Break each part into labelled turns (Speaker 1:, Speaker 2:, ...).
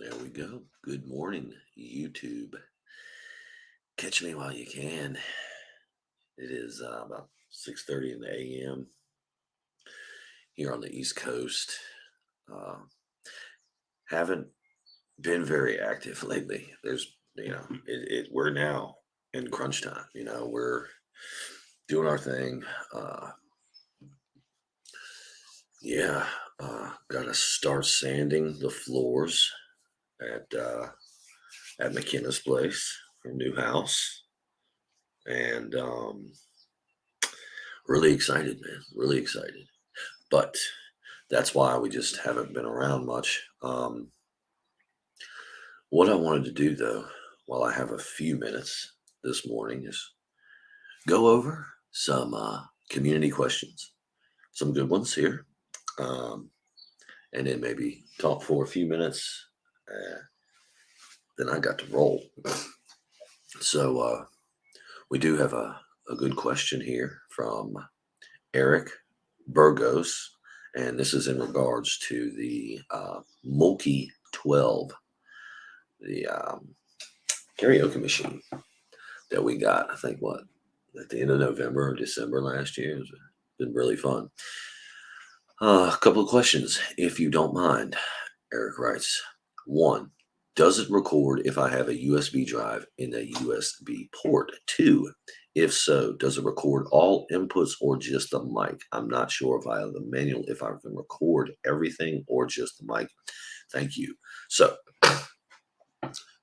Speaker 1: There we go. Good morning, YouTube. Catch me while you can. It is about 6:30 in the a.m. here on the East Coast. Uh, haven't been very active lately. We're now in crunch time. We're doing our thing. Uh, yeah, got to start sanding the floors at McKenna's place, her new house, and really excited, man. Really excited. But that's why we just haven't been around much. What I wanted to do, though, while I have a few minutes this morning, is go over some community questions, some good ones here, um, and then maybe talk for a few minutes. Uh, then I got to roll. So we do have a good question here from Eric Burgos, and this is in regards to the Mulkey 12, the karaoke machine that we got. I think what at the end of November or December last year. It's been really fun. A couple of questions, if you don't mind. Eric writes, one, does it record if I have a USB drive in a USB port? Two, if so, does it record all inputs or just the mic? I'm not sure via the manual if I can record everything or just the mic. Thank you. So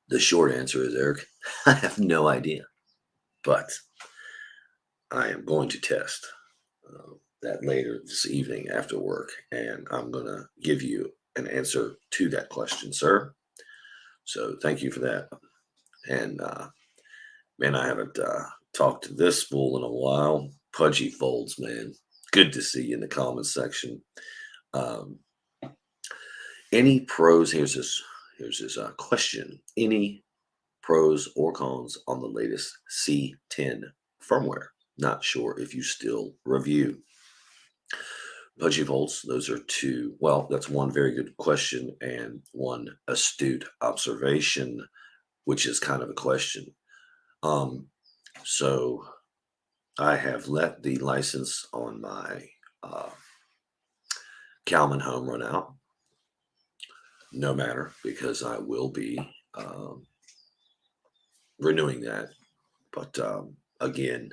Speaker 1: the short answer is, Eric, I have no idea, but I am going to test that later this evening after work, and I'm going to give you an answer to that question, sir. So thank you for that. And man, I haven't talked to this fool in a while. Pudgy Folds, man. Good to see you in the comments section. Um, any pros? Here's his question. Any pros or cons on the latest C10 firmware? Not sure if you still review. Pudgy Folds, those are two. Well, that's one very good question and one astute observation, which is kind of a question. So I have let the license on my uh, Calman home run out, no matter, because I will be renewing that. But again,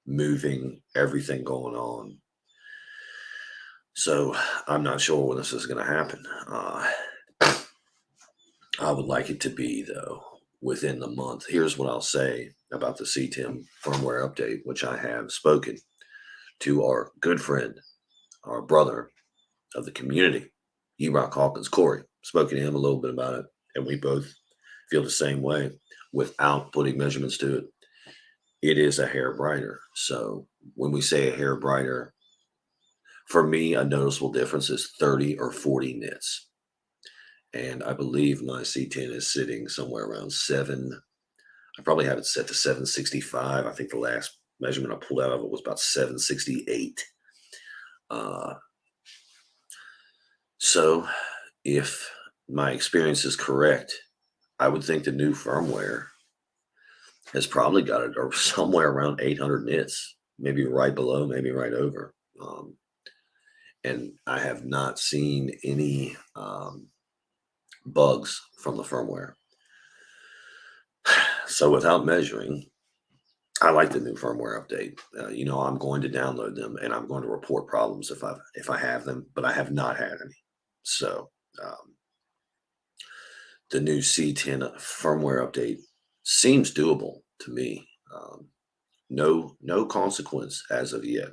Speaker 1: moving everything going on. So I'm not sure when this is going to happen. I would like it to be, though, within the month. Here's what I'll say about the Ctim firmware update, which I have spoken to our good friend, our brother of the community, E-Rock Hawkins, Corey. Spoken to him a little bit about it, and we both feel the same way without putting measurements to it. It is a hair brighter. So when we say a hair brighter, for me, a noticeable difference is 30 or 40 nits. And I believe my C10 is sitting somewhere around 7. I probably have it set to 765. I think the last measurement I pulled out of it was about 768. So if my experience is correct, I would think the new firmware has probably got it or somewhere around 800 nits, maybe right below, maybe right over. And I have not seen any bugs from the firmware. So without measuring, I like the new firmware update. I'm going to download them and I'm going to report problems if I have them, but I have not had any. So the new C10 firmware update seems doable to me. No consequence as of yet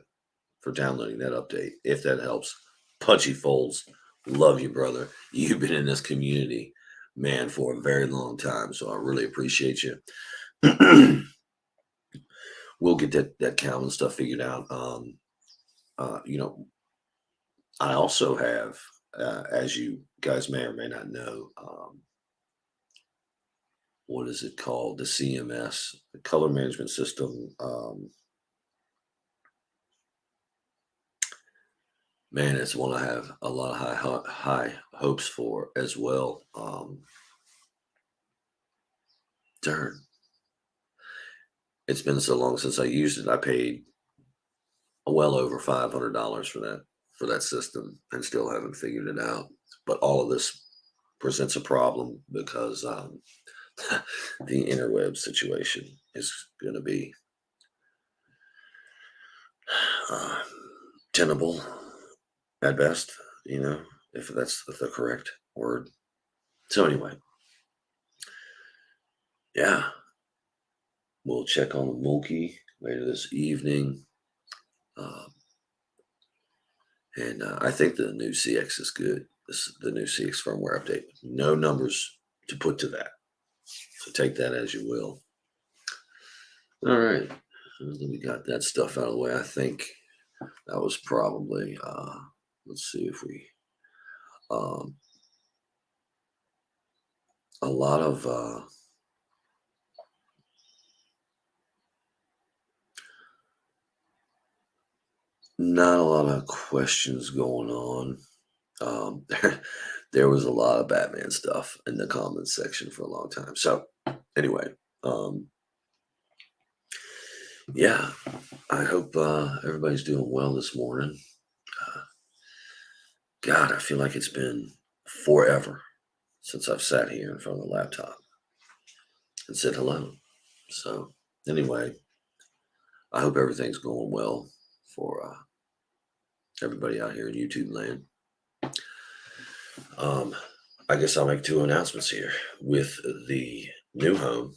Speaker 1: for downloading that update. If that helps, Punchy Folds, love you, brother. You've been in this community, man, for a very long time, so I really appreciate you. We'll get that Calvin stuff figured out. I also have, as you guys may or may not know, what is it called? The CMS, the color management system. Man, it's one I have a lot of high hopes for as well. Dern. It's been so long since I used it. I paid well over $500 for that system and still haven't figured it out. But all of this presents a problem because the interweb situation is going to be uh, tenable at best, if that's the correct word. So anyway, yeah, we'll check on the Mookie later this evening. Uh, and I think the new CX is good. The new CX firmware update. No numbers to put to that. So take that as you will. All right. Then we got that stuff out of the way. I think that was probably, let's see if we, um, a lot of, not a lot of questions going on. There was a lot of Batman stuff in the comments section for a long time. So anyway, yeah, I hope everybody's doing well this morning. Uh, God, I feel like it's been forever since I've sat here in front of the laptop and said hello. So anyway, I hope everything's going well for everybody out here in YouTube land. I guess I'll make two announcements here. With the new home,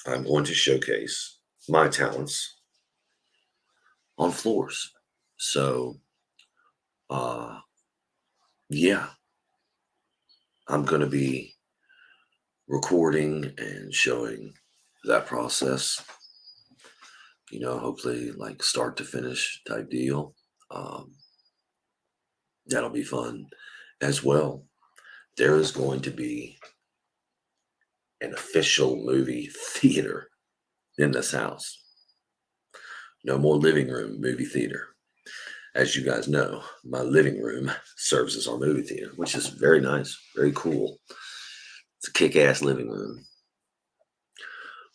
Speaker 1: I'm going to showcase my talents on floors. So, yeah, I'm going to be recording and showing that process, hopefully like start to finish type deal. Um, that'll be fun as well. There is going to be an official movie theater in this house. No more living room movie theater. As you guys know, my living room serves as our movie theater, which is very nice, very cool. It's a kick-ass living room.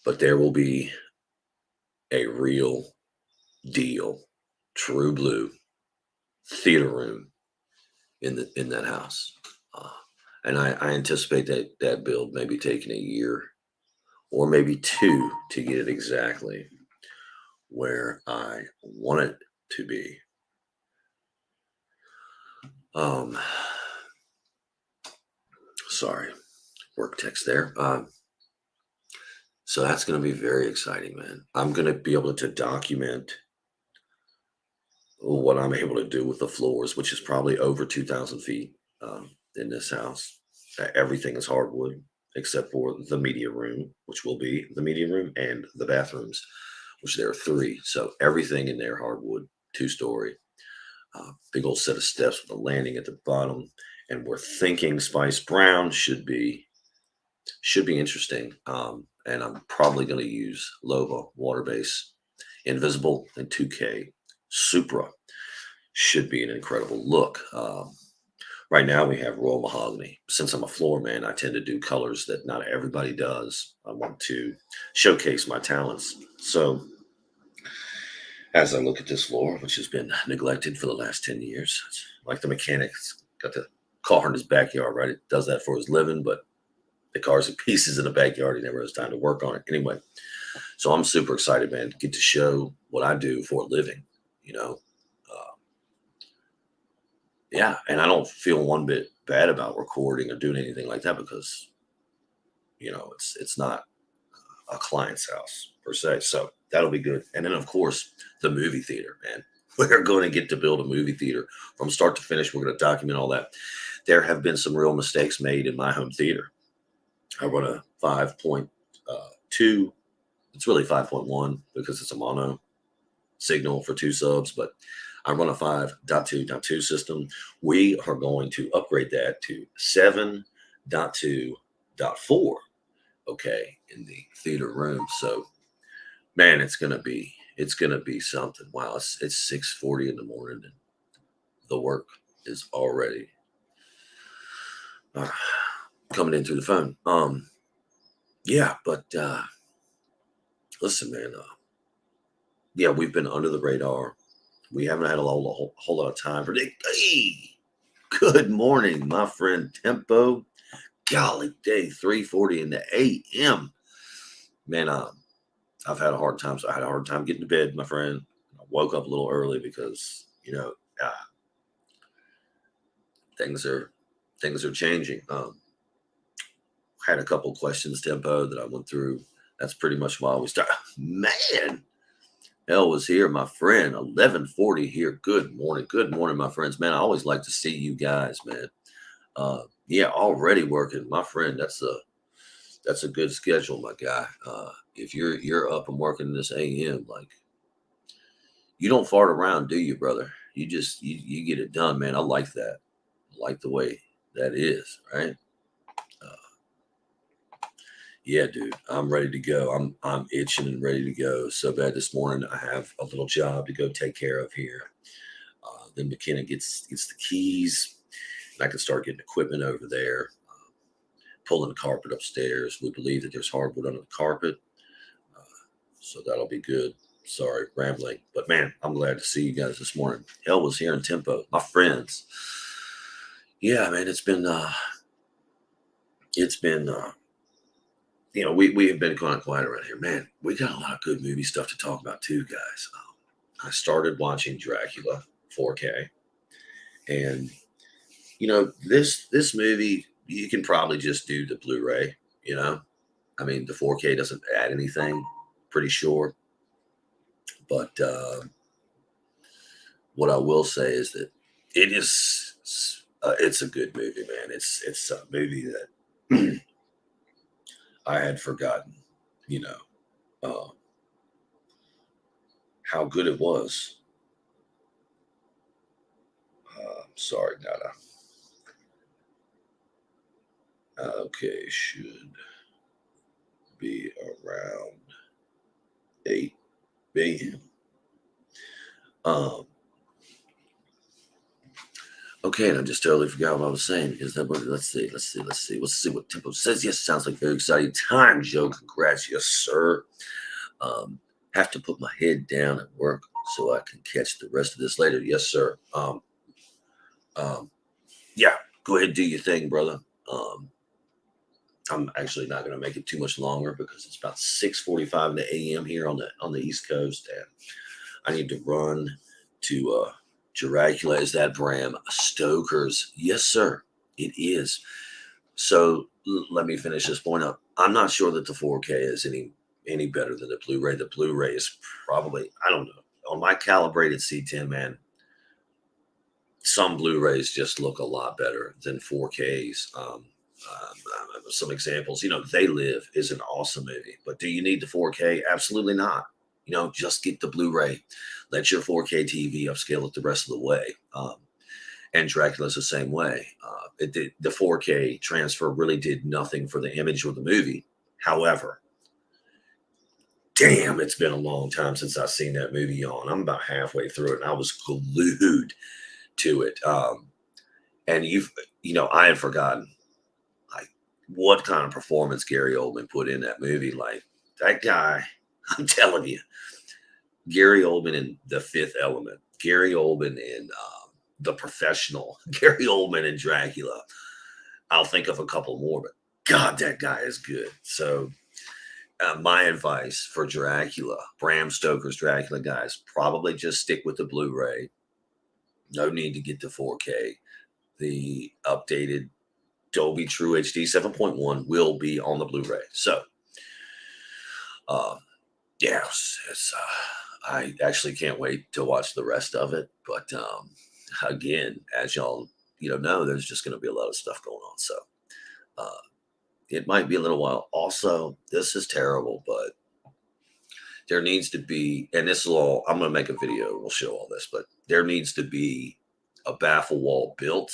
Speaker 1: But there will be a real deal, true blue theater room in that house. Uh, and I anticipate that build maybe taking a year or maybe two to get it exactly where I want it to be. Um, sorry, work text there. So that's going to be very exciting, man. I'm going to be able to document what I'm able to do with the floors, which is probably over 2,000 feet in this house. Everything is hardwood except for the media room, which will be the media room, and the bathrooms, which there are three. So everything in there hardwood, 2-story, big old set of steps with a landing at the bottom. And we're thinking Spice Brown should be interesting. And I'm probably going to use Lova water base, invisible, and 2K Supra. Should be an incredible look. Right now we have Royal Mahogany. Since I'm a floor man, I tend to do colors that not everybody does. I want to showcase my talents. So as I look at this floor, which has been neglected for the last 10 years, it's like the mechanic's got the car in his backyard, right? It does that for his living, but the car's in pieces in the backyard. He never has time to work on it. Anyway, so I'm super excited, man, to get to show what I do for a living, you know. Uh, yeah, and I don't feel one bit bad about recording or doing anything like that because, it's not a client's house per se. So that'll be good. And then, of course, the movie theater, man. We're going to get to build a movie theater from start to finish. We're going to document all that. There have been some real mistakes made in my home theater. I run a 5.2. It's really 5.1 because it's a mono signal for 2 subs, but I run a 5.2.2 system. We are going to upgrade that to 7.2.4. Okay, in the theater room. So, man, it's gonna be something. Wow, it's 6:40 in the morning, and the work is already coming in through the phone. Yeah, but listen, man. Yeah, we've been under the radar. We haven't had a whole lot of time for Nick. Hey, good morning, my friend Tempo. Golly day, 3:40 in the AM. Man, I've had a hard time. So I had a hard time getting to bed, my friend. I woke up a little early because, things are changing. Had a couple questions, Tempo, that I went through. That's pretty much why we start. Man, Hell was here, my friend. 11:40 here. Good morning, my friends. Man, I always like to see you guys, man. Yeah, already working, my friend. That's a good schedule, my guy. If you're up and working this AM, like you don't fart around, do you, brother? You get it done, man. I like that. I like the way that is, right? Yeah, dude, I'm ready to go. I'm itching and ready to go so bad. This morning, I have a little job to go take care of here. Then McKenna gets the keys, and I can start getting equipment over there, pulling the carpet upstairs. We believe that there's hardwood under the carpet, so that'll be good. Sorry, rambling, but man, I'm glad to see you guys this morning. Hell was here in Tempo, my friends. Yeah, man, it's been we have been kind of quiet around here, man. We got a lot of good movie stuff to talk about too, guys. I started watching Dracula 4K, and this movie you can probably just do the Blu-ray. I mean, the 4K doesn't add anything. Pretty sure, but what I will say is that it is it's a good movie, man. It's a movie that I had forgotten. You know. How good it was. Sorry, Nana. Okay, should be around 8 a.m. Okay, and I just totally forgot what I was saying. Is that what? Let's see what Tempo says. Yes, sounds like very exciting time, Joe. Congrats, yes, sir. Have to put my head down at work so I can catch the rest of this later. Yes, sir. Yeah, go ahead, do your thing, brother. I'm actually not going to make it too much longer because it's about 6:45 in the a.m. here on the East Coast, and I need to run to Dracula. Is that Bram Stoker's? Yes, sir, it is. So let me finish this point up. I'm not sure that the 4K is any better than the Blu-ray. The Blu-ray is probably, I don't know, on my calibrated Ctim, man. Some Blu-rays just look a lot better than 4Ks. Some examples, They Live is an awesome movie, but do you need the 4K? Absolutely not. Just get the Blu-ray. Let your 4K TV upscale it the rest of the way. And Dracula's the same way. The 4K transfer really did nothing for the image of the movie. However, damn, it's been a long time since I've seen that movie on. I'm about halfway through it, and I was glued to it. And I had forgotten what kind of performance Gary Oldman put in that movie. Like that guy, I'm telling you, Gary Oldman in The Fifth Element, Gary Oldman in The Professional, Gary Oldman in Dracula. I'll think of a couple more, but God, that guy is good. So my advice for Dracula, Bram Stoker's Dracula, guys, probably just stick with the Blu-ray. No need to get the 4K. The updated Dolby True HD 7.1 will be on the Blu-ray. So, yeah, I actually can't wait to watch the rest of it. But again, as y'all know, there's just going to be a lot of stuff going on. So it might be a little while. Also, this is terrible, but there needs to be, and this will all, I'm going to make a video. We'll show all this, but there needs to be a baffle wall built.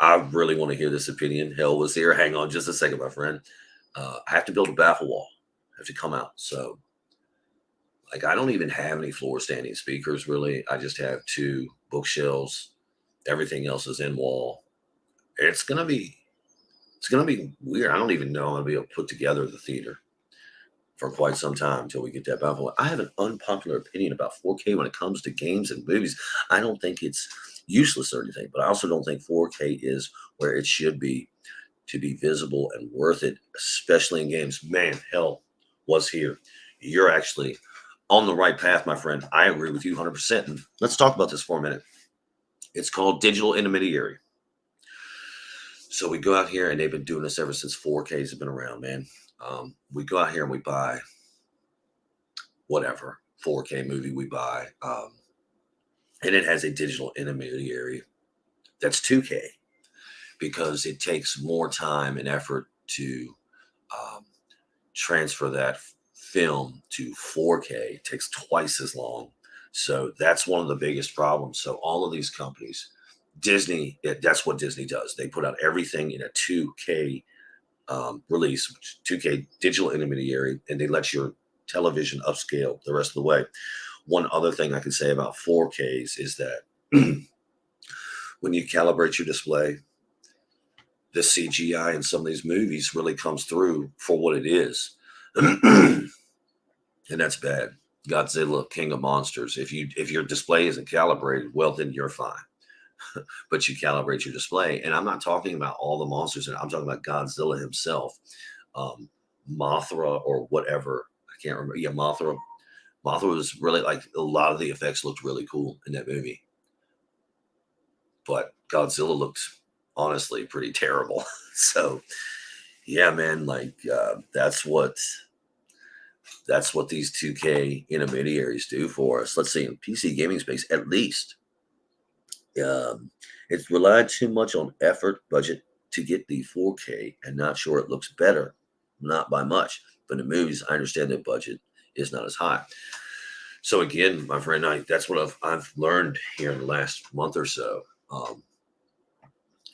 Speaker 1: I really want to hear this opinion. Hell was here. Hang on just a second, my friend. I have to build a baffle wall. I have to come out. So Like, I don't even have any floor standing speakers really. I just have 2 bookshelves. Everything else is in wall. It's gonna be it's gonna be weird. I don't even know I'm gonna be able to put together the theater for quite some time until we get that back. I have an unpopular opinion about 4K when it comes to games and movies. I don't think it's useless or anything, but I also don't think 4K is where it should be to be visible and worth it, especially in games. Man, hell was here. You're actually on the right path, my friend. I agree with you 100%. And let's talk about this for a minute. It's called digital intermediary. So we go out here, and they've been doing this ever since 4Ks have been around, man. We go out here and we buy whatever 4K movie we buy, and it has a digital intermediary that's 2K because it takes more time and effort to um, transfer that film to 4K. It takes twice as long. So that's one of the biggest problems. So all of these companies, Disney, that's what Disney does. They put out everything in a 2K release, 2K digital intermediary, and they let your television upscale the rest of the way. One other thing I can say about 4Ks is that when you calibrate your display, the CGI in some of these movies really comes through for what it is. And that's bad. Godzilla, King of Monsters. If your display isn't calibrated, well, then you're fine. But you calibrate your display, and I'm not talking about all the monsters. I'm talking about Godzilla himself, Mothra or whatever. I can't remember. Yeah, Mothra. Mothra was really like a lot of the effects looked really cool in that movie, but Godzilla looked honestly pretty terrible. So yeah, man, like that's what these 2K intermediaries do for us. Let's see, in PC gaming space, at least, it's relied too much on effort, budget to get the 4K, and not sure it looks better, not by much. But in movies, I understand that budget is not as high. So again, my friend, that's what I've learned here in the last month or so.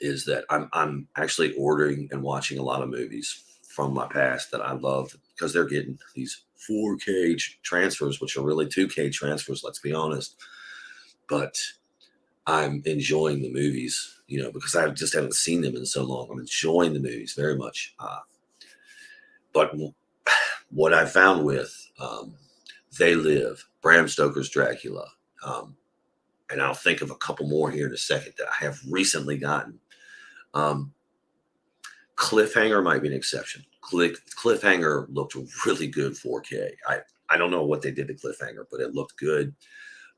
Speaker 1: Is that I'm actually ordering and watching a lot of movies from my past that I love because they're getting these 4K transfers, which are really 2K transfers, let's be honest. But I'm enjoying the movies, because I just haven't seen them in so long. I'm enjoying the movies very much. But what I found with They Live, Bram Stoker's Dracula, and I'll think of a couple more here in a second that I have recently gotten. Cliffhanger might be an exception. Cliffhanger looked really good 4K. I don't know what they did to Cliffhanger, but it looked good.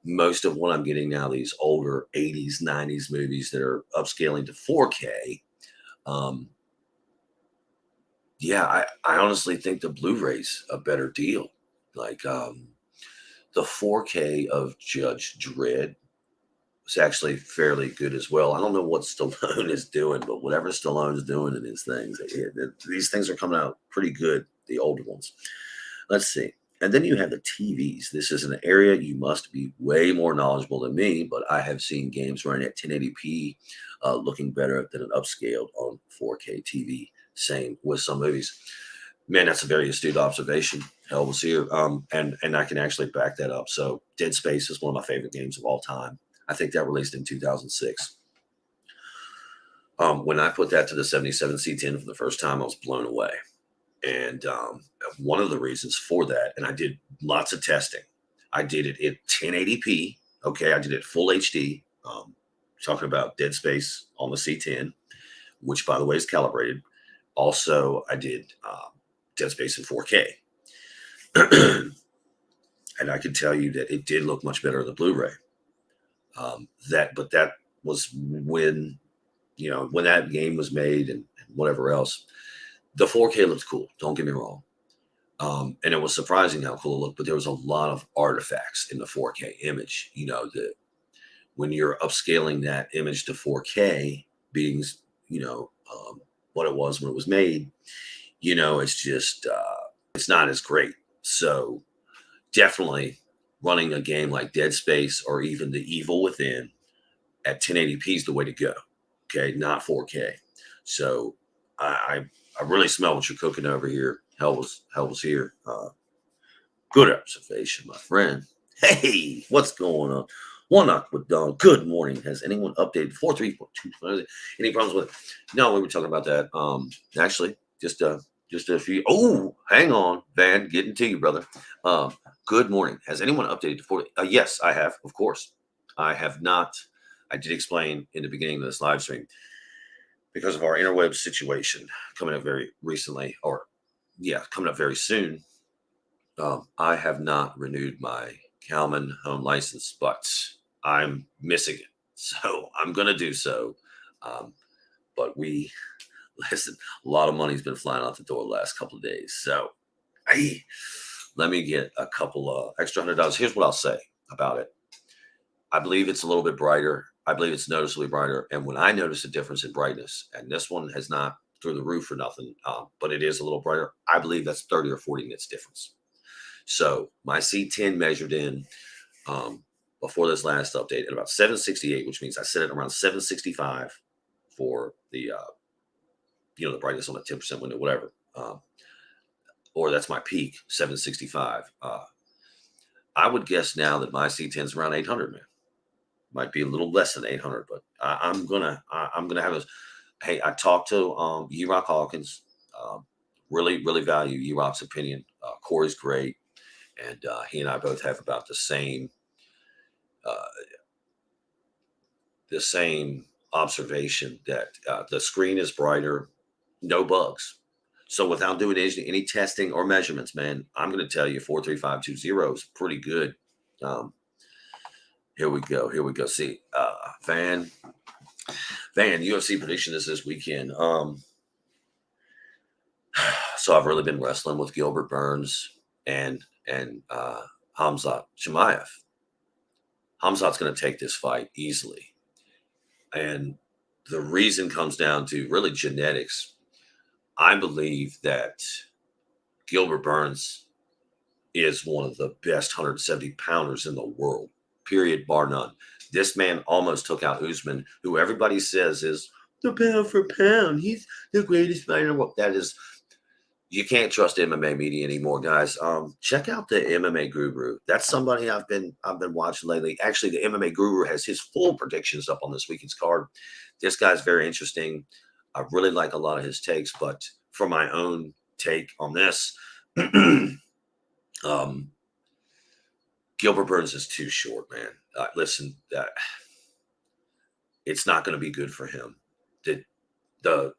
Speaker 1: Most of what I'm getting now, these older 80s, 90s movies that are upscaling to 4K, I honestly think the Blu-ray's a better deal. Like the 4K of Judge Dredd was actually fairly good as well. I don't know what Stallone is doing, but whatever Stallone's doing in his things, these things are coming out pretty good, the older ones. Let's see. And then you have the TVs. This is an area you must be way more knowledgeable than me, but I have seen games running at 1080p looking better than an upscaled on 4K TV. Same with some movies. Man, that's a very astute observation. Hell was here. And I can actually back that up. So Dead Space is one of my favorite games of all time. I think that released in 2006. When I put that to the 77 C10 for the first time, I was blown away. And one of the reasons for that, and I did lots of testing. I did it at 1080p. Okay, I did it full HD. Talking about Dead Space on the C10, which, by the way, is calibrated. Also, I did Dead Space in 4K. And I can tell you that it did look much better on the Blu-ray. But that was when that game was made and whatever else. The 4K looked cool. Don't get me wrong. And it was surprising how cool it looked, but there was a lot of artifacts in the 4K image. When you're upscaling that image to 4K, being, what it was when it was made, it's just, it's not as great. So definitely running a game like Dead Space or even The Evil Within at 1080p is the way to go. Okay, not 4K. So I really smell what you're cooking over here. Hell was here. Good observation, my friend. Hey, what's going on? One knock with Don. Good morning. Has anyone updated 4342? Any problems with it? No, we were talking about that. Actually, just a few. Oh, hang on, Van, getting to you, brother. Good morning. Has anyone updated to 40? Yes, I have, of course. I have not. I did explain in the beginning of this live stream because of our interweb situation coming up very recently, or yeah, coming up very soon. I have not renewed my Kalman home license, but I'm missing it. So I'm going to do so. Um, but listen, a lot of money's been flying out the door the last couple of days. So hey, let me get a couple of extra $100. Here's what I'll say about it. I believe it's a little bit brighter. I believe it's noticeably brighter. And when I notice a difference in brightness, and this one has not through the roof or nothing, but it is a little brighter, I believe that's 30 or 40 nits difference. So my C10 measured in before this last update at about 768, which means I set it around 765 for the the brightness on the 10% window, whatever. Or that's my peak, 765. I would guess now that my C10 is around 800, man. Might be a little less than 800, but I'm gonna have a. Hey, I talked to E-Rock Hawkins. Really value E-Rock's opinion. Corey's great, and he and I both have about the same observation that the screen is brighter, no bugs. So without doing any testing or measurements, man, I'm going to tell you 43520 is pretty good. Here we go. See, Van UFC prediction is this weekend. So I've really been wrestling with Gilbert Burns and Khamzat Chimaev. Khamzat's going to take this fight easily. And the reason comes down to really genetics. I believe that Gilbert Burns is one of the best 170 pounders in the world, period, bar none. This man almost took out Usman, who everybody says is the pound for pound. He's the greatest fighter in the world. That is, you can't trust MMA media anymore, guys. Check out the MMA Guru. That's somebody I've been watching lately. Actually, the MMA Guru has his full predictions up on this weekend's card. This guy's very interesting. I really like a lot of his takes, but for my own take on this, Gilbert Burns is too short, man. Listen, it's not going to be good for him. The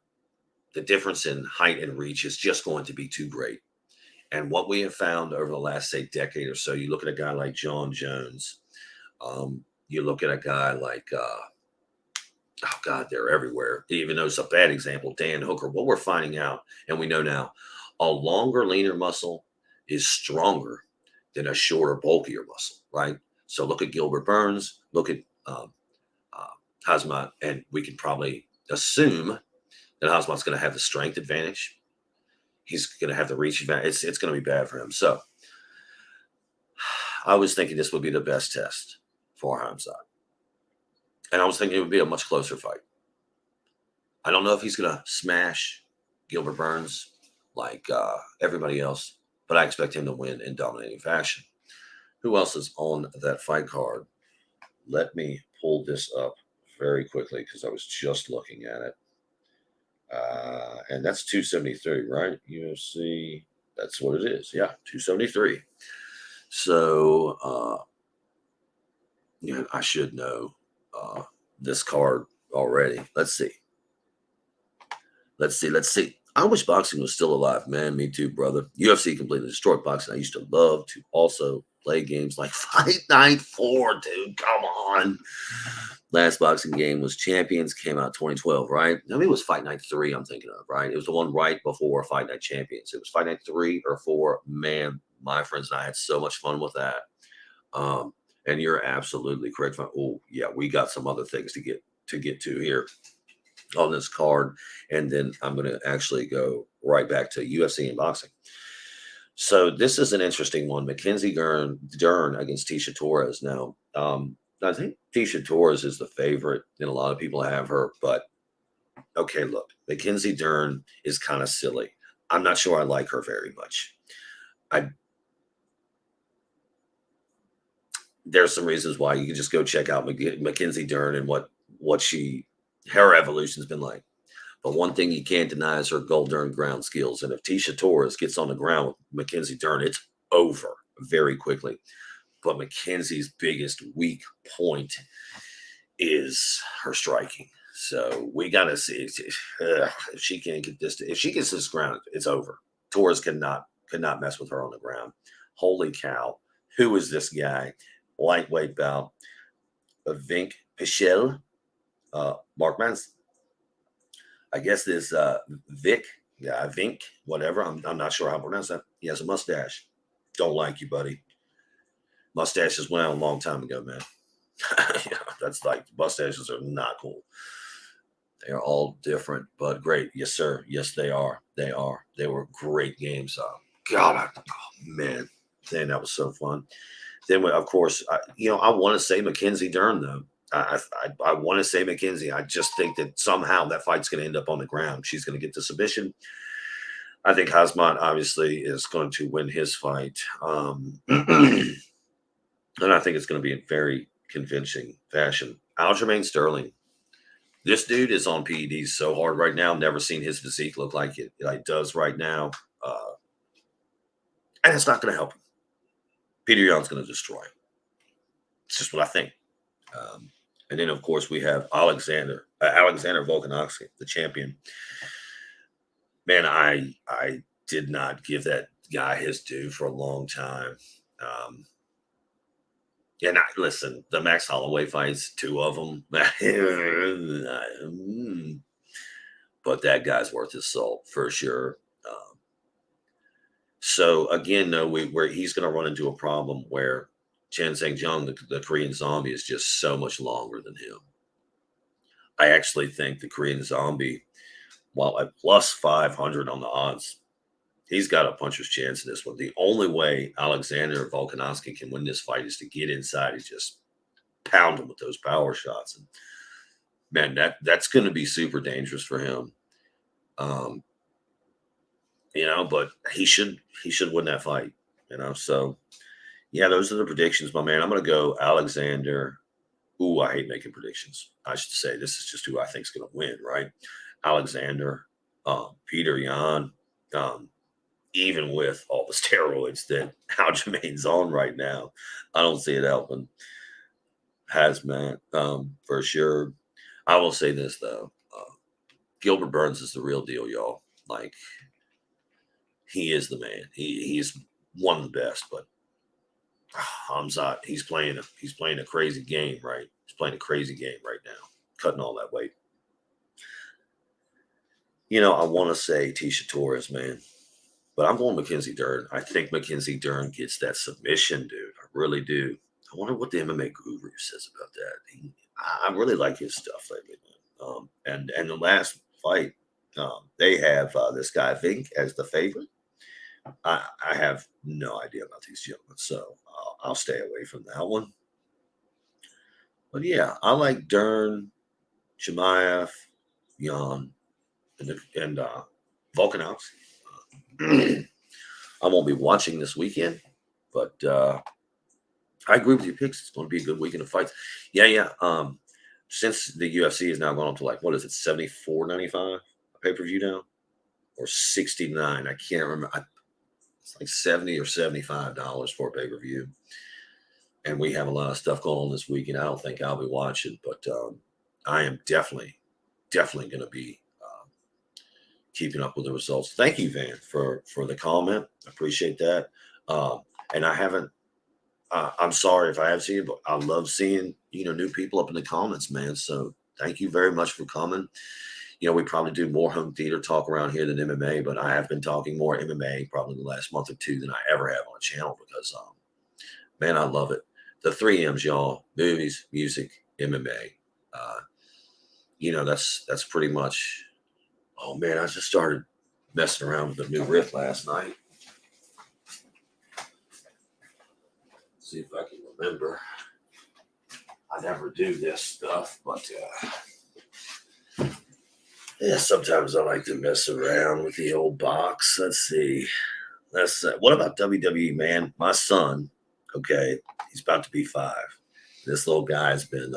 Speaker 1: difference in height and reach is just going to be too great. And what we have found over the last, say, decade or so, you look at a guy like John Jones, you look at a guy like, oh God, they're everywhere. Even though it's a bad example, Dan Hooker. What we're finding out, and we know now, a longer, leaner muscle is stronger than a shorter, bulkier muscle, right? So look at Gilbert Burns, look at Khamzat, and we can probably assume that Khamzat's going to have the strength advantage. He's going to have the reach advantage. It's going to be bad for him. So I was thinking this would be the best test for Khamzat. And I was thinking it would be a much closer fight. I don't know if he's going to smash Gilbert Burns like everybody else, but I expect him to win in dominating fashion. Who else is on that fight card? Let me pull this up very quickly because I was just looking at it. And that's 273, right? UFC, that's what it is. Yeah, 273. So, yeah, I should know this card already. Let's see. I wish boxing was still alive, man. Me too, brother. UFC completely destroyed boxing. I used to love to also play games like Fight Night 4, dude. Come on. Last boxing game was Champions, came out 2012, right? I mean, it was Fight Night 3 I'm thinking of, right? It was the one right before Fight Night Champions. It was Fight Night 3 or 4. Man, my friends and I had so much fun with that. And you're absolutely correct. Oh, yeah, we got some other things to get to here on this card. And then I'm going to actually go right back to UFC and boxing. So this is an interesting one. Mackenzie Dern against Tisha Torres. Now, I think Tisha Torres is the favorite, and a lot of people have her. But, okay, look, Mackenzie Dern is kind of silly. I'm not sure I like her very much. there's some reasons why you can just go check out Mackenzie Dern and what her evolution's been like. But one thing you can't deny is her goal Dern ground skills. And if Tisha Torres gets on the ground with Mackenzie Dern, it's over very quickly. But Mackenzie's biggest weak point is her striking. So we got to see if she can't get this. If she gets this ground, it's over. Torres could not mess with her on the ground. Holy cow. Who is this guy? Lightweight bout. Vink Pichel. Mark Manson. I guess this Vic, Vink, whatever. I'm not sure how to pronounce that. He has a mustache. Don't like you, buddy. Mustaches went out a long time ago, man. Yeah, that's like mustaches are not cool. They are all different, but great. Yes, sir. Yes, they are. They are. They were great games. God, man, dang, that was so fun. Then, of course, I want to say Mackenzie Dern though. I want to say Mackenzie. I just think that somehow that fight's going to end up on the ground. She's going to get the submission. I think Hasmat obviously is going to win his fight. And I think it's going to be in very convincing fashion. Aljamain Sterling. This dude is on PEDs so hard right now. Never seen his physique look like it does right now. And it's not going to help him. Peter Yan's going to destroy him. It's just what I think. And then, of course, we have Alexander Volkanovski, the champion. Man, I did not give that guy his due for a long time. And listen, the Max Holloway fights, 2 of them. But that guy's worth his salt for sure. So again, though, where he's going to run into a problem where Chan Sang-jung, the Korean Zombie, is just so much longer than him. I actually think the Korean Zombie, while at plus 500 on the odds, he's got a puncher's chance in this one. The only way Alexander Volkanovski can win this fight is to get inside and just pound him with those power shots. And man, that's going to be super dangerous for him. But he should win that fight. So yeah, those are the predictions, my man. I'm going to go Alexander. Ooh, I hate making predictions. I should say this is just who I think is going to win, right? Alexander, Peter Yan, even with all the steroids that Aljamain's on right now, I don't see it helping Hazmat for sure. I will say this, though. Gilbert Burns is the real deal, y'all. Like, he is the man. He's one of the best, but Hamzat, he's playing a crazy game, right? He's playing a crazy game right now, cutting all that weight. I want to say Tisha Torres, man, but I'm going Mackenzie Dern. I think Mackenzie Dern gets that submission, dude. I really do. I wonder what the MMA guru says about that. I really like his stuff lately, man. And the last fight, they have this guy Vink as the favorite. I have no idea about these gentlemen, so I'll stay away from that one. But yeah, I like Dern, Chimaev, Yan, and Volkanovski. I won't be watching this weekend, but I agree with your picks. It's going to be a good weekend of fights. Yeah. Since the UFC is now going up to what is it, $74.95 pay-per-view now, or $69? I can't remember. It's like $70 or $75 for a pay-per-view. And we have a lot of stuff going on this weekend. I don't think I'll be watching, but I am definitely going to be keeping up with the results. Thank you, Van, for the comment. I appreciate that. And I haven't, I'm sorry if I have seen it, but I love seeing, new people up in the comments, man. So thank you very much for coming. We probably do more home theater talk around here than MMA, but I have been talking more MMA probably the last month or two than I ever have on a channel because, man, I love it. The 3 M's, y'all: movies, music, MMA. That's pretty much. Oh man, I just started messing around with the new riff last night. See if I can remember. I never do this stuff, but yeah, sometimes I like to mess around with the old box. Let's see. What about WWE, man? My son, Okay, he's about to be 5. This little guy's been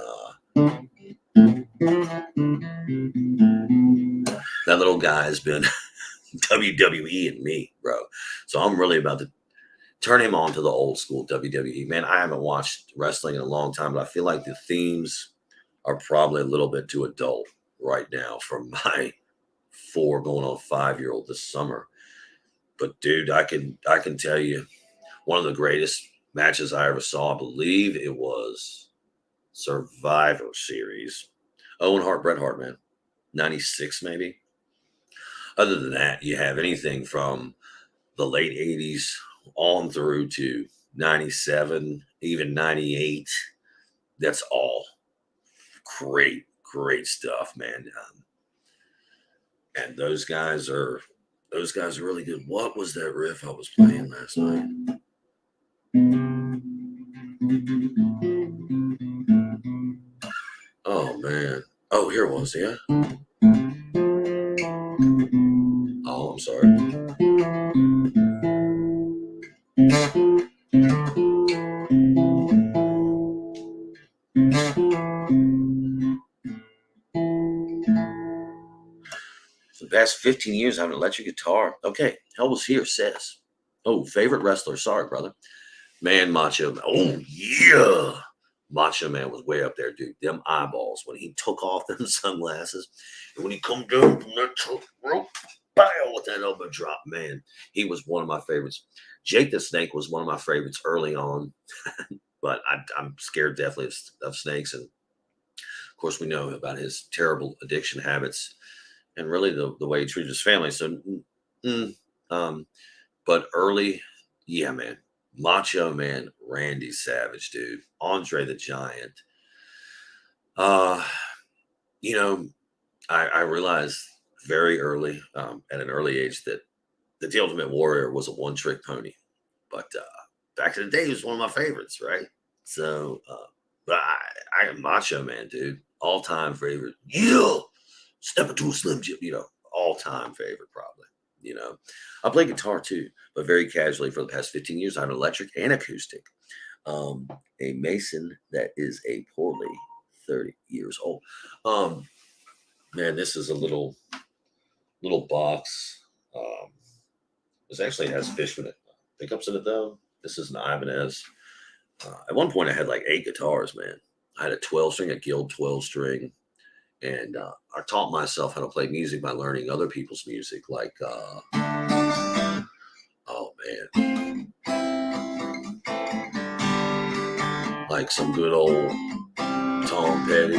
Speaker 1: that little guy's been WWE and me, bro. So I'm really about to turn him on to the old school WWE. Man, I haven't watched wrestling in a long time, but I feel like the themes are probably a little bit too adult right now for my 4 going on 5-year-old this summer. But dude, I can tell you one of the greatest matches I ever saw. I believe it was Survivor Series. Owen Hart, Bret Hart, man. 96 maybe. Other than that, you have anything from the late 80s on through to 97, even 98. That's all great stuff, man. And those guys are really good. What was that riff I was playing last night? Oh man. Oh, here it was, yeah. Oh, I'm sorry. For the past 15 years, I have an electric guitar. Okay, Elvis here says, oh, favorite wrestler. Sorry, brother. Man, Macho Man. Oh, yeah. Macho Man was way up there, dude. Them eyeballs when he took off them sunglasses and when he come down from that top rope, bow, with that elbow drop, man. He was one of my favorites. Jake the Snake was one of my favorites early on, but I'm scared definitely of snakes. And of course, we know about his terrible addiction habits and really the way he treated his family. So, but early, yeah, man. Macho Man, Randy Savage, dude. Andre the Giant. You know, I realized very early, at an early age, that the Ultimate Warrior was a one-trick pony. But back in the day, he was one of my favorites, right? So, but I Macho Man, dude. All-time favorite. Yeah! Step into a Slim Jim, all-time favorite, probably. I play guitar too, but very casually for the past 15 years. I'm electric and acoustic. A Mason that is a poorly 30 years old. Man, this is a little box. This actually has Fishman pickups in it though. This is an Ibanez. At one point, I had like 8 guitars, man. I had a 12-string, a Guild 12-string. And I taught myself how to play music by learning other people's music, like, oh man, like some good old Tom Petty,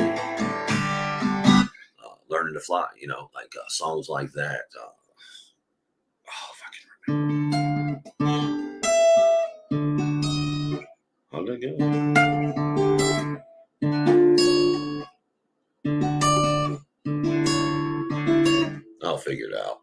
Speaker 1: Learning to Fly, like songs like that. Oh, if I can remember. How'd that go? I'll figure it out.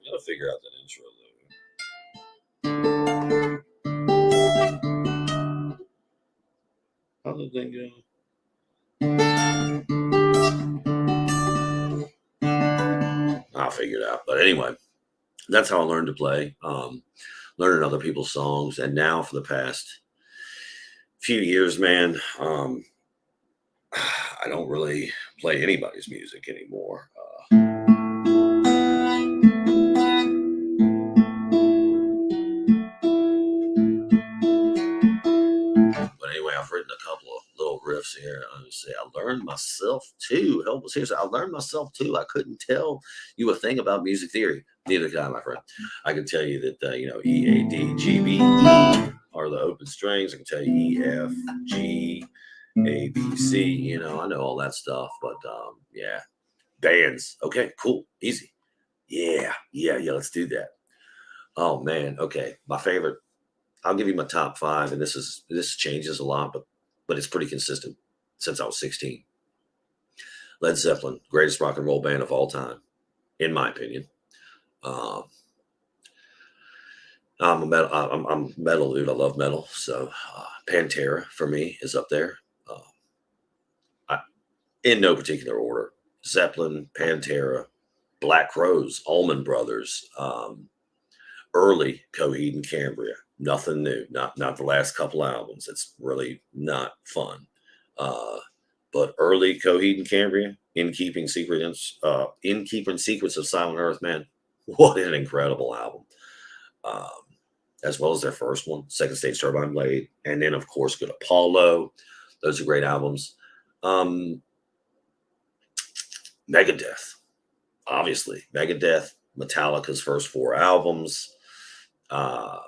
Speaker 1: Gotta figure out that intro though. How did that go? I'll figure it out. But anyway, that's how I learned to play. Learning other people's songs, and now for the past few years, man, I don't really play anybody's music anymore. But anyway, I've written a couple of little riffs here. I say I learned myself too. Help us here. So I learned myself too. I couldn't tell you a thing about music theory. Neither can I, my friend. I can tell you that E, A, D, G, B, E are the open strings. I can tell you E, F, G, A, B, C. I know all that stuff. But yeah, bands. Okay, cool, easy. Yeah. Let's do that. Oh man. Okay, my favorite. I'll give you my top 5, and this changes a lot, but it's pretty consistent since I was 16. Led Zeppelin, greatest rock and roll band of all time, in my opinion. I'm a metal. I'm metal, dude. I love metal. So Pantera for me is up there. Uh, I, in no particular order: Zeppelin, Pantera, Black Crowes, Allman Brothers, early Coheed and Cambria. Nothing new. Not the last couple albums. It's really not fun. Uh, but early Coheed and Cambria, in keeping secrets of Silent Earth, man, what an incredible album. Um, as well as their first one, Second Stage Turbine Blade, and then of course Good Apollo. Those are great albums. Um, Megadeth, obviously, Megadeth, Metallica's first four albums. Uh,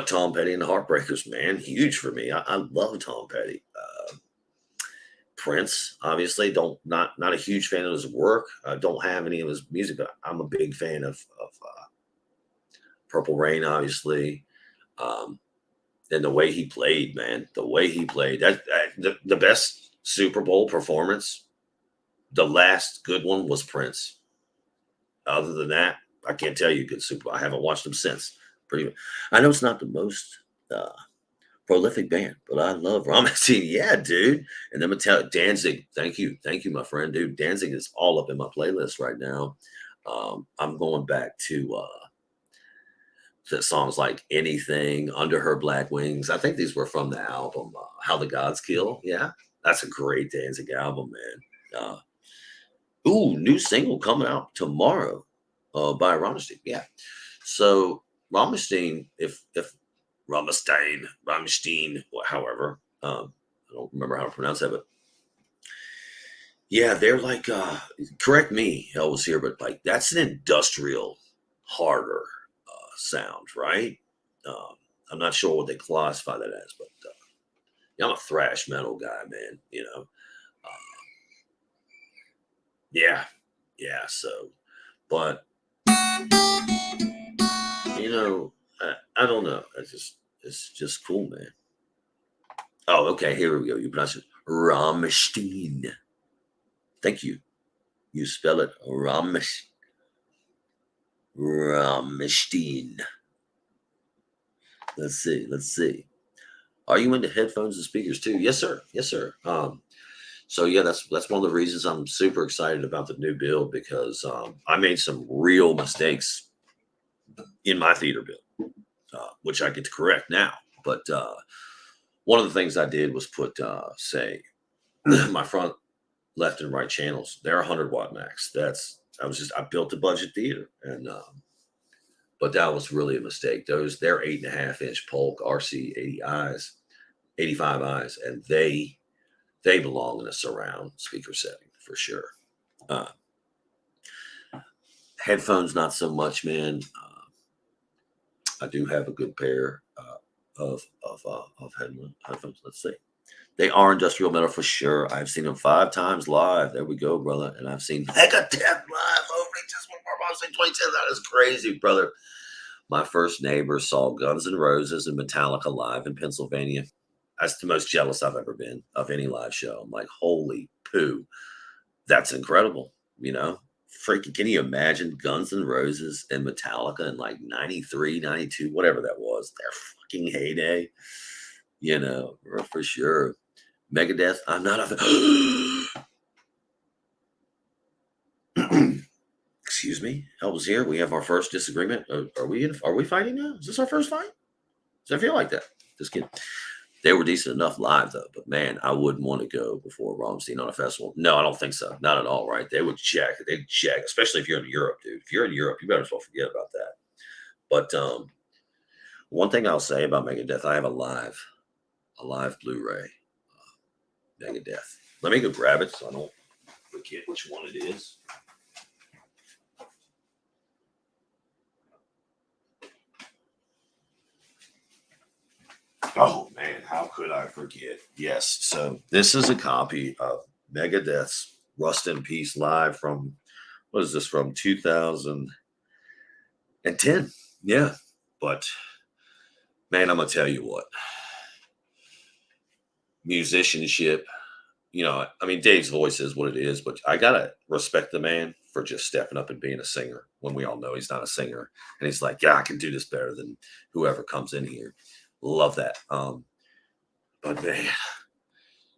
Speaker 1: Tom Petty and the Heartbreakers, man, huge for me. I love Tom Petty. Prince, obviously, not a huge fan of his work. I don't have any of his music, but I'm a big fan of Purple Rain, obviously. Um, and the way he played, man, the way he played, the best Super Bowl performance, the last good one was Prince. Other than that, I can't tell you a good Super Bowl. I haven't watched them since. Pretty, I know it's not the most prolific band, but I love Rammstein. Yeah, dude. And then Danzig. Thank you, my friend, dude. Danzig is all up in my playlist right now. I'm going back to songs like Anything, Under Her Black Wings. I think these were from the album How the Gods Kill. Yeah, that's a great Danzig album, man. New single coming out tomorrow by Rammstein. Yeah. So Rammstein, if Rammstein, however, I don't remember how to pronounce that, but yeah, they're like, correct me, Elvis here, but like that's an industrial, harder sound, right? Um, I'm not sure what they classify that as, but yeah, I'm a thrash metal guy, man. Yeah, yeah. So, but I don't know. It's just cool, man. Oh, okay. Here we go. You pronounce it Rammstein. Thank you. You spell it Rammstein. Let's see. Are you into headphones and speakers too? Yes, sir. Yes, sir. So yeah, that's one of the reasons I'm super excited about the new build because I made some real mistakes in my theater build, which I get to correct now. But one of the things I did was put, say, my front left and right channels. They're 100-watt max. I built a budget theater, and but that was really a mistake. They're 8.5-inch Polk RC 80 eyes, 85 eyes, and they belong in a surround speaker setting for sure. Headphones, not so much, man. I do have a good pair of headphones. Let's see. They are industrial metal for sure. I've seen them 5 times live. There we go, brother. And I've seen Megadeth live opening just before Boston 2010. That is crazy, brother. My first neighbor saw Guns N' Roses and Metallica live in Pennsylvania. That's the most jealous I've ever been of any live show. I'm like, holy poo. That's incredible. Freaking, can you imagine Guns N' Roses and Metallica in like 93, 92, whatever that was, their fucking heyday, for sure. Megadeth, I'm not a excuse me, Elvis here. We have our first disagreement. Are we fighting now? Is this our first fight? Does I feel like that? Just kidding. They were decent enough live though, but man, I wouldn't want to go before Rammstein on a festival. No, I don't think so. Not at all, right? They'd check, especially if you're in Europe, dude. If you're in Europe, you better as well forget about that. But one thing I'll say about Megadeth, I have a live Blu-ray Megadeth. Let me go grab it so I don't forget which one it is. Oh man, how could I forget? Yes, so this is a copy of Megadeth's Rust in Peace live from, what is this, from 2010? Yeah, but man, I'm gonna tell you what, musicianship, Dave's voice is what it is, but I gotta respect the man for just stepping up and being a singer when we all know he's not a singer. And he's like, yeah, I can do this better than whoever comes in here. Love that. But man,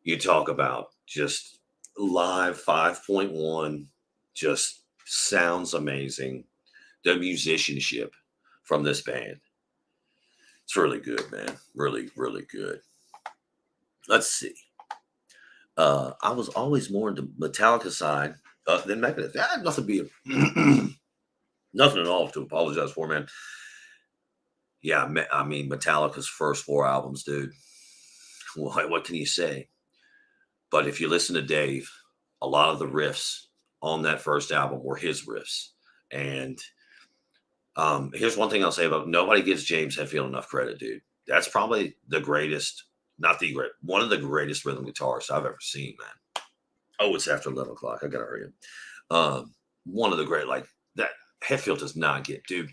Speaker 1: you talk about just live 5.1, just sounds amazing. The musicianship from this band. It's really good, man. Really, really good. Let's see. I was always more into Metallica side than Megadeth. I had nothing to be nothing at all to apologize for, man. Yeah, I mean Metallica's first 4 albums, dude. What can you say? But if you listen to Dave, a lot of the riffs on that first album were his riffs. And here's one thing I'll say about nobody gives James Hetfield enough credit, dude. That's probably the greatest, not the great, one of the greatest rhythm guitarists I've ever seen, man. Oh, it's after 11 o'clock. I gotta hurry up. One of the great, like that Hetfield does not get, dude.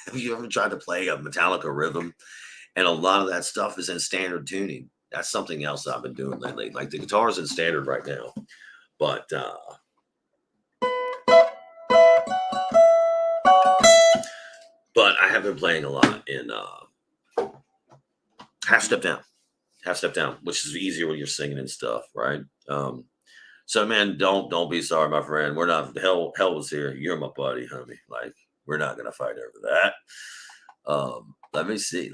Speaker 1: Have you ever tried to play a Metallica Rhythm? And a lot of that stuff is in standard tuning. That's something else I've been doing lately. Like the guitar's in standard right now, but I have been playing a lot in half step down, which is easier when you're singing and stuff, right? So man, don't be sorry, my friend. We're not hell was here. You're my buddy, homie. Like we're not gonna fight over that. Let me see.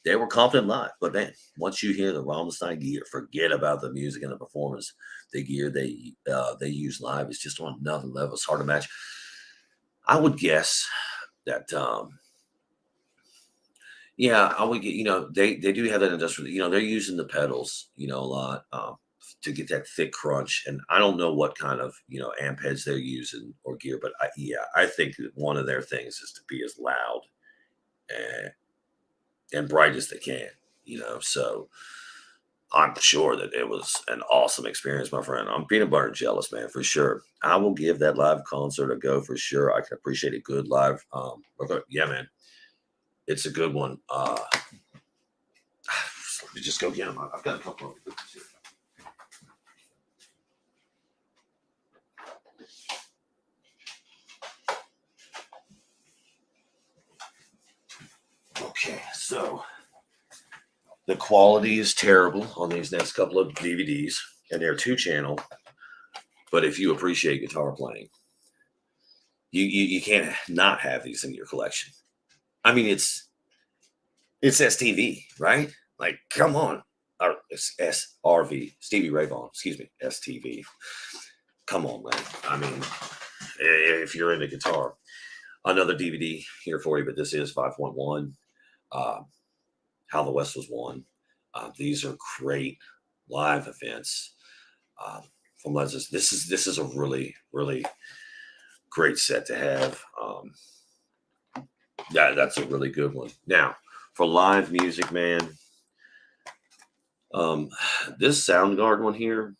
Speaker 1: They were confident live, but man, once you hear the Rammstein gear, forget about the music and the performance. The gear they use live is just on another level. It's hard to match. I would guess that yeah, I would get, they do have that industrial, they're using the pedals, a lot to get that thick crunch. And I don't know what kind of, amp heads they're using or gear, but I think that one of their things is to be as loud and bright as they can, so I'm sure that it was an awesome experience, my friend. I'm peanut butter jealous, man, for sure. I will give that live concert a go for sure. I can appreciate a good live. Yeah, man, it's a good one. Let me just go get them. I've got a couple of them here. Okay, so the quality is terrible on these next couple of DVDs, and they're 2-channel. But if you appreciate guitar playing, you can't not have these in your collection. I mean, it's STV, right? Like, come on. Or it's SRV, Stevie Ray Vaughan, excuse me, STV. Come on, man. I mean, if you're into guitar, another DVD here for you, but this is 5.1. How the West Was Won. These are great live events from Legends. This is a really, really great set to have. That's a really good one. Now, for live music, man, this Soundgarden one here,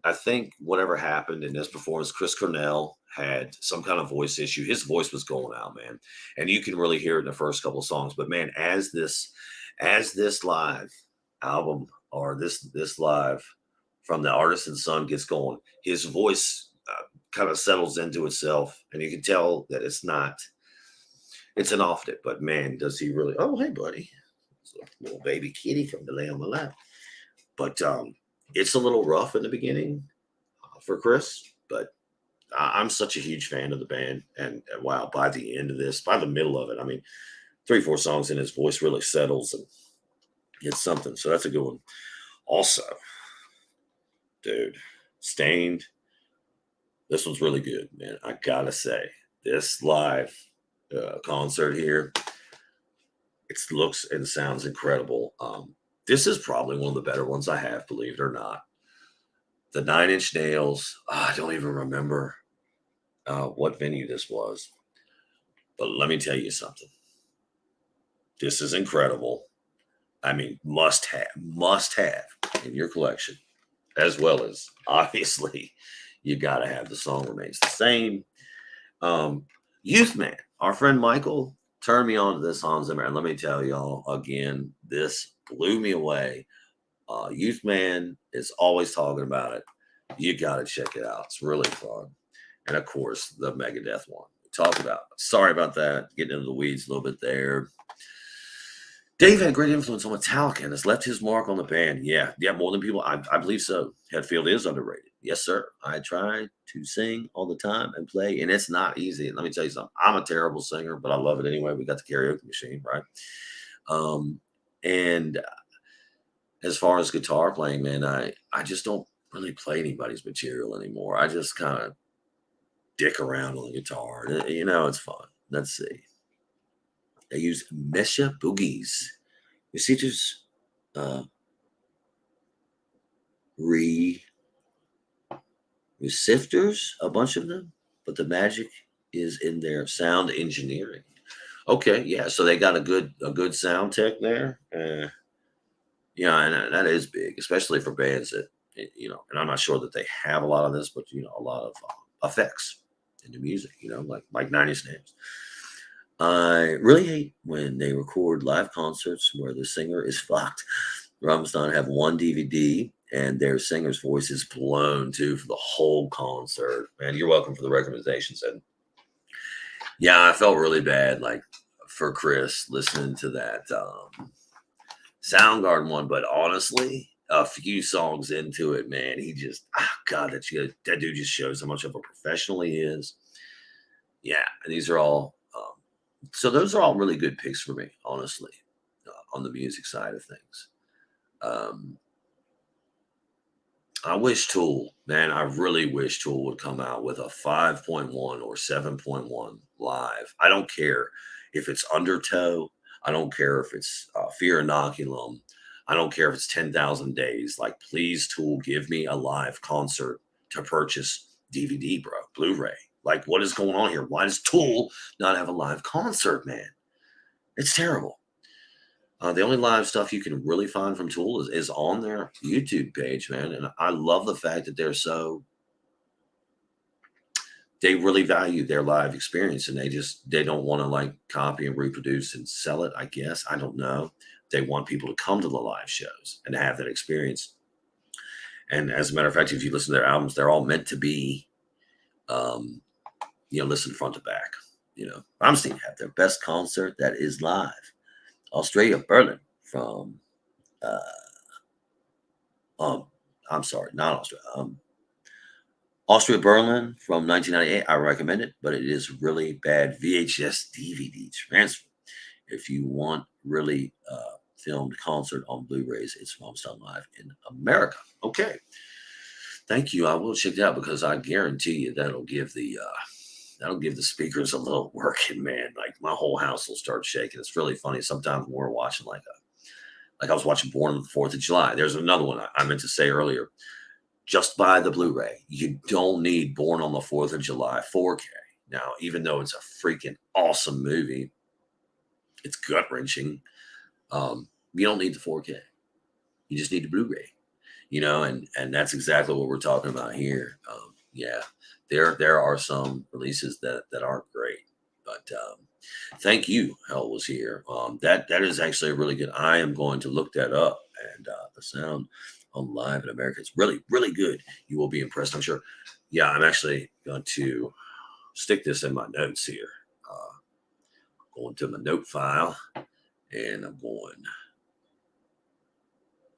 Speaker 1: I think whatever happened in this performance, Chris Cornell had some kind of voice issue. His voice was going out, man, and you can really hear it in the first couple of songs. But man, as this live album or this live from the Artisan Son gets going, his voice kind of settles into itself, and you can tell that it's an octave. But man, does he really? Oh, hey, buddy, it's a little baby kitty come to lay on my lap. But it's a little rough in the beginning for Chris, but I'm such a huge fan of the band. And wow, by the end of this, by the middle of it, I mean, 3-4 songs in, his voice really settles and it's something. So that's a good one. Also, dude, Stained. This one's really good, man. I gotta say, this live concert here, it looks and sounds incredible. This is probably one of the better ones I have, believe it or not. The 9 Inch Nails. I don't even remember what venue this was. But let me tell you something. This is incredible. I mean, must have in your collection, as well as obviously you got to have The Song Remains the Same. Youth Man, our friend Michael turned me on to this Hans Zimmer, and let me tell y'all again, this blew me away. Youth Man is always talking about it. You got to check it out. It's really fun. And of course, the Megadeth one. We talked about. Sorry about that. Getting into the weeds a little bit there. Dave had a great influence on Metallica and has left his mark on the band. Yeah, more than people. I believe so. Hetfield is underrated. Yes, sir. I try to sing all the time and play, and it's not easy. Let me tell you something. I'm a terrible singer, but I love it anyway. We got the karaoke machine, right? And as far as guitar playing, man, I just don't really play anybody's material anymore. I just kind of dick around on the guitar. It's fun. Let's see. They use Mesha Boogies. Reciters recifters, a bunch of them, but the magic is in their sound engineering. Okay, yeah, so they got a good sound tech there. Yeah, and that is big, especially for bands that and I'm not sure that they have a lot of this, but a lot of effects in the music, like 90s names. I really hate when they record live concerts where the singer is fucked. Rammstein have one DVD and their singer's voice is blown too for the whole concert. Man, you're welcome for the recommendations. And yeah, I felt really bad, like for Chris listening to that Soundgarden one, but honestly, a few songs into it, man, he just God, that dude just shows how much of a professional he is. Yeah, and these are all so those are all really good picks for me, honestly, on the music side of things. I wish Tool, man, I really wish Tool would come out with a 5.1 or 7.1 live. I don't care if it's Undertow. I don't care if it's Fear Inoculum. I don't care if it's 10,000 Days. Like, please, Tool, give me a live concert to purchase DVD, bro, Blu-ray. Like, what is going on here? Why does Tool not have a live concert, man? It's terrible. The only live stuff you can really find from Tool is on their YouTube page, man. And I love the fact that they really value their live experience, and they don't want to like copy and reproduce and sell it, I guess. I don't know. They want people to come to the live shows and have that experience. And as a matter of fact, if you listen to their albums, they're all meant to be listen front to back. Rammstein have their best concert that is live. Australia, Berlin from I'm sorry, not Australia. Austria, Berlin from 1998. I recommend it, but it is really bad VHS DVD transfer. If you want really filmed concert on Blu-rays, it's Rammstein Live in America. Okay. Thank you. I will check that out because I guarantee you that'll give the speakers a little working, man. Like my whole house will start shaking. It's really funny. Sometimes when we're watching like I was watching Born on the 4th of July. There's another one I meant to say earlier. Just buy the Blu-ray. You don't need Born on the 4th of July 4K. Now, even though it's a freaking awesome movie, it's gut-wrenching. You don't need the 4K. You just need the Blu-ray. And that's exactly what we're talking about here. There are some releases that aren't great, but thank you, Hell was here. That is actually a really good. I am going to look that up, and the sound on Live in America is really, really good. You will be impressed, I'm sure. Yeah, I'm actually going to stick this in my notes here. Going to my note file, and I'm going.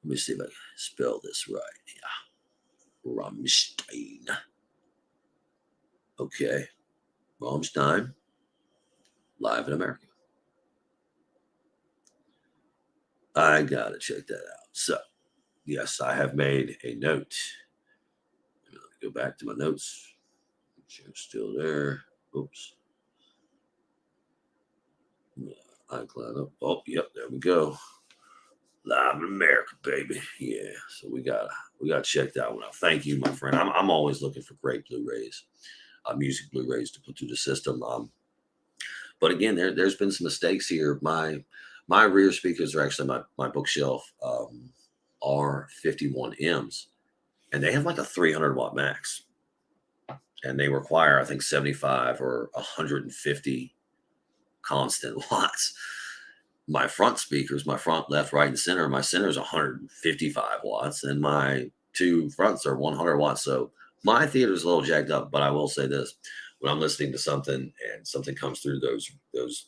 Speaker 1: Let me see if I can spell this right. Yeah, Rammstein. Okay, Rammstein, Live in America. I gotta check that out. So, yes, I have made a note. Let me go back to my notes. Make sure it's still there. Oops. iCloud up. Oh, yep, there we go. Live in America, baby. Yeah. So we gotta check that one out. Thank you, my friend. I'm always looking for great Blu-rays, music Blu-rays to put through the system. But again, there's been some mistakes here. My rear speakers are actually my bookshelf R51Ms, and they have like a 300 watt max, and they require I think 75 or 150 constant watts. My front speakers, my front, left, right, and my center is 155 watts, and my two fronts are 100 watts. So My theater's a little jacked up, but I will say this: when I'm listening to something and something comes through those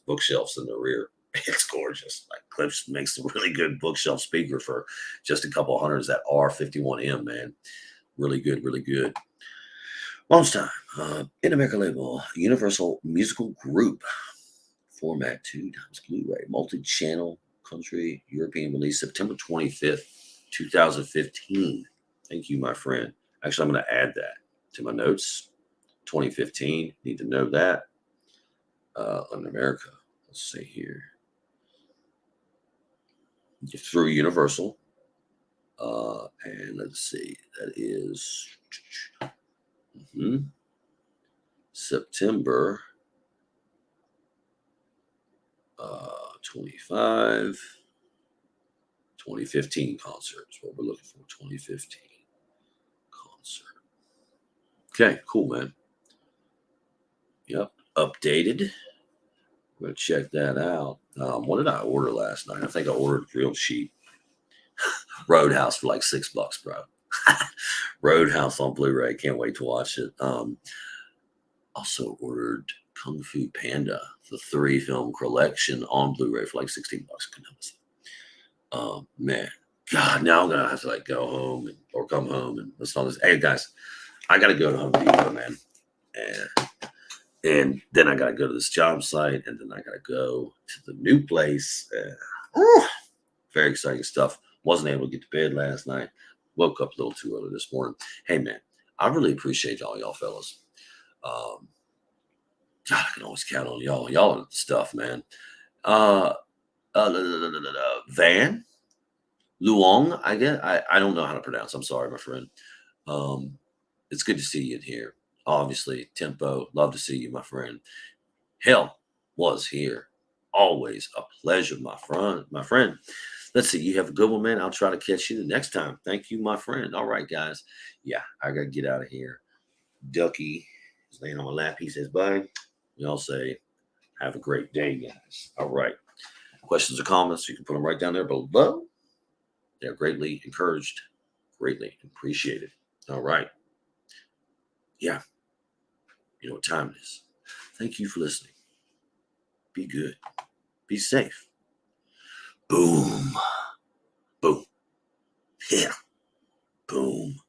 Speaker 1: bookshelves in the rear, it's gorgeous. Like Clips makes a really good bookshelf speaker for just a couple hundreds. That R51M, man, really good, really good. Launch time. In America label, Universal Musical Group. Format 2x Blu-ray, multi-channel, country, European release, September 25th, 2015. Thank you, my friend. Actually, I'm going to add that to my notes. 2015. Need to know that. In America. Let's see here. Through Universal. And let's see. That is September 25. 2015 concert is what we're looking for. 2015 concert. Okay, cool, man. Yep, updated. We're gonna check that out. What did I order last night? I think I ordered grilled sheep. Roadhouse for like $6, bro. Roadhouse on Blu-ray. Can't wait to watch it. Also ordered Kung Fu Panda, the 3-film collection on Blu-ray for like $16. Man, God, now I'm gonna have to like go home or come home and listen to this. Hey guys, I gotta go to Home Depot, man, and then I gotta go to this job site, and then I gotta go to the new place. Very exciting stuff. Wasn't able to get to bed last night. Woke up a little too early this morning. Hey man, I really appreciate y'all fellas. God, I can always count on y'all. Y'all are the stuff, man. Van Luong, I guess. I don't know how to pronounce. I'm sorry, my friend. It's good to see you in here. Obviously, Tempo, love to see you, my friend. Hell was here. Always a pleasure, my friend. Let's see. You have a good one, man. I'll try to catch you the next time. Thank you, my friend. All right, guys. Yeah, I gotta get out of here. Ducky is laying on my lap. He says bye. We all say, have a great day, guys. All right. Questions or comments, you can put them right down there below. They're greatly encouraged, greatly appreciated. All right. Yeah. You know what time it is. Thank you for listening. Be good. Be safe. Boom. Boom. Yeah. Boom.